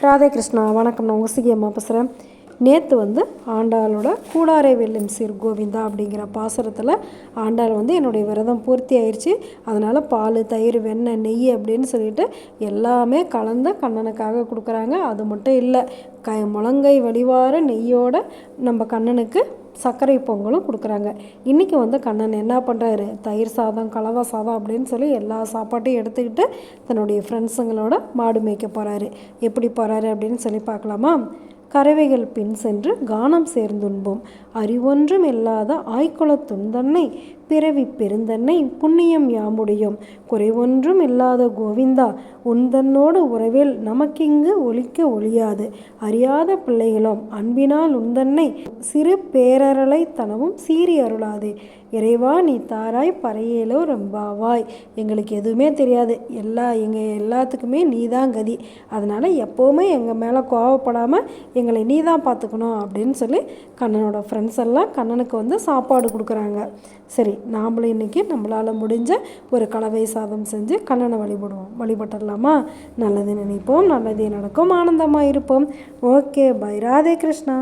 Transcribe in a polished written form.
ராதே கிருஷ்ணா. வணக்கம். நான் உசிகி அம்மா பேசுகிறேன். நேற்று ஆண்டாளோட கூடாரை வெல்லும் சீர் கோவிந்தா அப்படிங்கிற பாசுரத்தில் ஆண்டாள் என்னுடைய விரதம் பூர்த்தி ஆயிடுச்சு, அதனால் பால், தயிர், வெண்ணெய், நெய் அப்படின்னு சொல்லிட்டு எல்லாமே கலந்து கண்ணனுக்காக கொடுக்குறாங்க. அது மட்டும் இல்லை, முழங்கை வழிவார நெய்யோட நம்ம கண்ணனுக்கு சர்க்கரை பொங்கலும் கொடுக்குறாங்க. இன்றைக்கி கண்ணன் என்ன பண்ணுறாரு, தயிர் சாதம், கலவை சாதம் அப்படின்னு சொல்லி எல்லா சாப்பாட்டையும் எடுத்துக்கிட்டு தன்னுடைய ஃப்ரெண்ட்ஸுங்களோட மாடு மேய்க்க போகிறாரு. எப்படி போகிறாரு அப்படின்னு சொல்லி பார்க்கலாமா? கறவைகள் பின் சென்று கானம் சேர்ந்துண்போம், அறிவொன்றும் இல்லாத ஆய்குலத் துந்தன்னை பிறவி பெருந்தன்னை புண்ணியம் யாமுடையோம், குறைவொன்றும் இல்லாத கோவிந்தா உந்தன்னோடு உறவில் நமக்கிங்கு ஒலிக்க ஒழியாது, அறியாத பிள்ளைகளோம் அன்பினால் உந்தன்னை சிறு பேரரலை தனவும் சீறி அருளாதே, இறைவா நீ தாராய் பறையேலோ ரொம்பாவாய். எங்களுக்கு எதுவுமே தெரியாது, எங்கள் எல்லாத்துக்குமே நீ தான் கதி, அதனால் எப்போவுமே எங்கள் மேலே கோவப்படாமல் எங்களை நீ தான் பார்த்துக்கணும் அப்படின்னு சொல்லி கண்ணனோட ஃப்ரெண்ட்ஸ் எல்லாம் கண்ணனுக்கு சாப்பாடு கொடுக்குறாங்க. சரி, நாமளும் இன்றைக்கி நம்மளால் முடிஞ்ச ஒரு கலவை சாதம் செஞ்சு கண்ணனை வழிபட்டுடலாமா? நல்லது நினைப்போம், நல்லதே நடக்கும், ஆனந்தமாக இருப்போம். Okay, bye. ராதே கிருஷ்ணா.